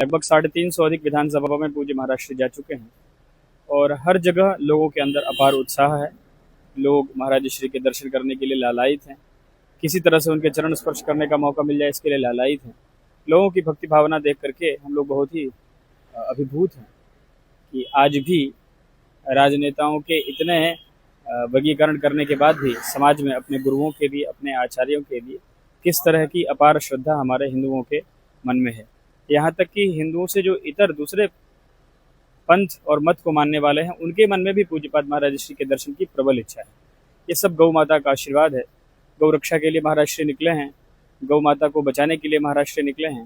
लगभग 350 अधिक विधानसभा में पूज्य महाराज श्री जा चुके हैं और हर जगह लोगों के अंदर अपार उत्साह है। लोग महाराज श्री के दर्शन करने के लिए लालायित हैं। किसी तरह से उनके चरण स्पर्श करने का मौका मिल जाए इसके लिए लालायित हैं। लोगों की भक्ति भावना देख करके हम लोग बहुत ही अभिभूत हैं कि आज भी राजनेताओं के इतने वर्गीकरण करने के बाद भी समाज में अपने गुरुओं के लिए, अपने आचार्यों के लिए किस तरह की अपार श्रद्धा हमारे हिंदुओं के मन में है। यहाँ तक कि हिंदुओं से जो इतर दूसरे पंथ और मत को मानने वाले हैं, उनके मन में भी पूज्यपाद महाराज श्री के दर्शन की प्रबल इच्छा है। ये सब गौ माता का आशीर्वाद है। गौ रक्षा के लिए महाराज श्री निकले हैं, गौ माता को बचाने के लिए महाराज श्री निकले हैं,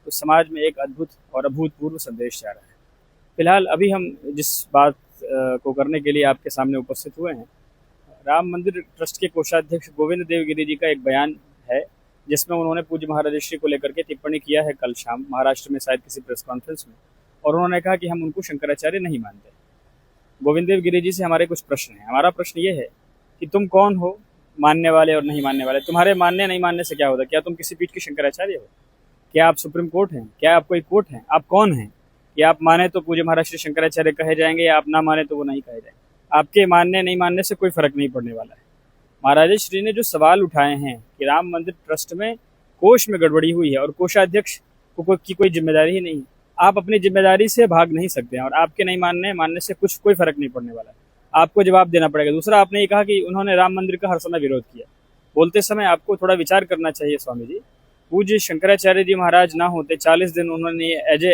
तो समाज में एक अद्भुत और अभूतपूर्व संदेश जा रहा है। फिलहाल अभी हम जिस बात को करने के लिए आपके सामने उपस्थित हुए हैं, राम मंदिर ट्रस्ट के कोषाध्यक्ष गोविंद देव गिरि जी का एक बयान है जिसमें उन्होंने पूज्य महाराज श्री को लेकर के टिप्पणी किया है कल शाम महाराष्ट्र में शायद किसी प्रेस कॉन्फ्रेंस में, और उन्होंने कहा कि हम उनको शंकराचार्य नहीं मानते। गोविंद देव गिरि जी से हमारे कुछ प्रश्न हैं। हमारा प्रश्न ये है कि तुम कौन हो मानने वाले और नहीं मानने वाले? तुम्हारे मानने नहीं मानने से क्या होता? क्या तुम किसी पीठ के शंकराचार्य हो? क्या आप सुप्रीम कोर्ट हैं? क्या आप कोई कोर्ट हैं? आप कौन हैं? या आप माने तो पूज्य महाराज श्री शंकराचार्य कहे जाएंगे, या आप ना माने तो वो नहीं कहे जाएंगे। आपके मानने नहीं मानने से कोई फर्क नहीं पड़ने वाला है। महाराज श्री ने जो सवाल उठाए हैं कि राम मंदिर ट्रस्ट में कोष में गड़बड़ी हुई है और कोषाध्यक्ष की कोई जिम्मेदारी ही नहीं है, आप अपनी जिम्मेदारी से भाग नहीं सकते हैं और आपके नहीं मानने से कोई फर्क नहीं पड़ने वाला है। आपको जवाब देना पड़ेगा। दूसरा, आपने ये कहा कि उन्होंने राम मंदिर का हर समय विरोध किया। बोलते समय आपको थोड़ा विचार करना चाहिए स्वामी जी। पूज्य शंकराचार्य जी महाराज ना होते, 40 दिन उन्होंने एज ए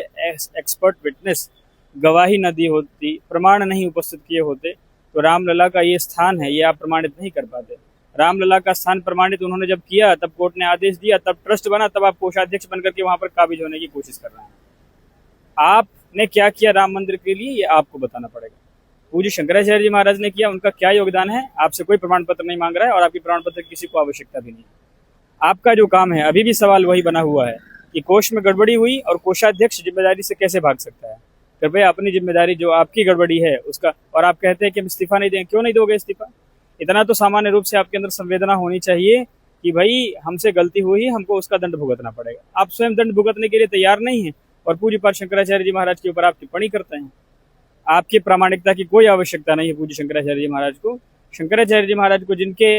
एक्सपर्ट विटनेस गवाही न दी होती, प्रमाण नहीं उपस्थित किए होते, तो रामलला का ये स्थान है, ये आप प्रमाणित नहीं कर पाते। रामलला का स्थान प्रमाणित उन्होंने जब किया, तब कोर्ट ने आदेश दिया, तब ट्रस्ट बना, तब आप कोषाध्यक्ष बनकर के वहां पर काबिज होने की कोशिश कर रहे हैं। आपने क्या किया राम मंदिर के लिए, ये आपको बताना पड़ेगा। पूज्य शंकराचार्य जी महाराज ने किया, उनका क्या योगदान है, आपसे कोई प्रमाण पत्र नहीं मांग रहा है और आपकी प्रमाण पत्र की किसी को आवश्यकता भी नहीं है। आपका जो काम है, अभी भी सवाल वही बना हुआ है कि कोष में गड़बड़ी हुई और कोषाध्यक्ष जिम्मेदारी से कैसे भाग सकता है। कृपया अपनी जिम्मेदारी जो आपकी गड़बड़ी है उसका, और आप कहते हैं कि हम इस्तीफा नहीं देंगे, क्यों नहीं दोगे इस्तीफा? इतना तो सामान्य रूप से आपके अंदर संवेदना होनी चाहिए कि भाई हमसे गलती हुई, हमको उसका दंड भुगतना पड़ेगा। आप स्वयं दंड भुगतने के लिए तैयार नहीं है और पूज्यपाद शंकराचार्य जी महाराज के ऊपर आप टिप्पणी करते हैं। आपकी प्रामाणिकता की कोई आवश्यकता नहीं है पूज्य शंकराचार्य जी महाराज को। शंकराचार्य जी महाराज को जिनके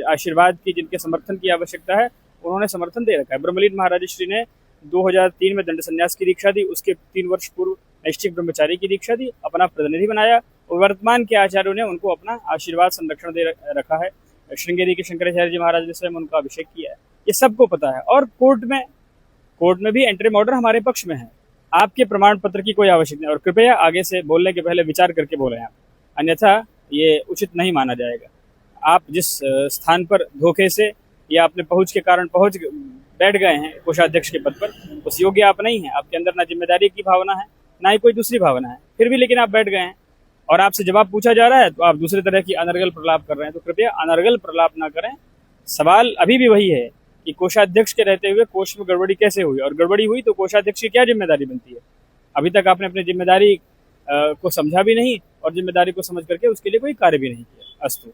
आशीर्वाद की, जिनके समर्थन की आवश्यकता है, उन्होंने समर्थन दे रखा है। ब्रह्मलीन महाराज श्री ने 2003 में दंड संन्यास की दीक्षा दी, उसके 3 वर्ष पूर्व नैष्ठिक ब्रह्मचारी की दीक्षा दी, अपना प्रतिनिधि बनाया और वर्तमान के आचार्यों ने उनको अपना आशीर्वाद संरक्षण दे रखा है। श्रृंगेरी के शंकराचार्य जी महाराज ने स्वयं उनका अभिषेक किया है, ये सबको पता है। और कोर्ट में भी एंट्री ऑर्डर हमारे पक्ष में है। आपके प्रमाण पत्र की कोई आवश्यकता नहीं, और कृपया आगे से बोलने के पहले विचार करके बोलें आप, अन्यथा ये उचित नहीं माना जाएगा। आप जिस स्थान पर धोखे से या अपने पहुंच के कारण बैठ गए हैं कोषाध्यक्ष के पद पर, उस योग्य आप नहीं हैं। आपके अंदर ना जिम्मेदारी की भावना है, ना ही कोई दूसरी भावना है, फिर भी लेकिन आप बैठ गए हैं और आपसे जवाब पूछा जा रहा है तो आप दूसरे तरह की अनर्गल प्रलाप कर रहे हैं। तो कृपया अनर्गल प्रलाप ना करें। सवाल अभी भी वही है कि कोषाध्यक्ष के रहते हुए कोष में गड़बड़ी कैसे हुई, और गड़बड़ी हुई तो कोषाध्यक्ष की क्या जिम्मेदारी बनती है? अभी तक आपने अपनी जिम्मेदारी को समझा भी नहीं और जिम्मेदारी को समझ करके उसके लिए कोई कार्य भी नहीं किया। अस्तु।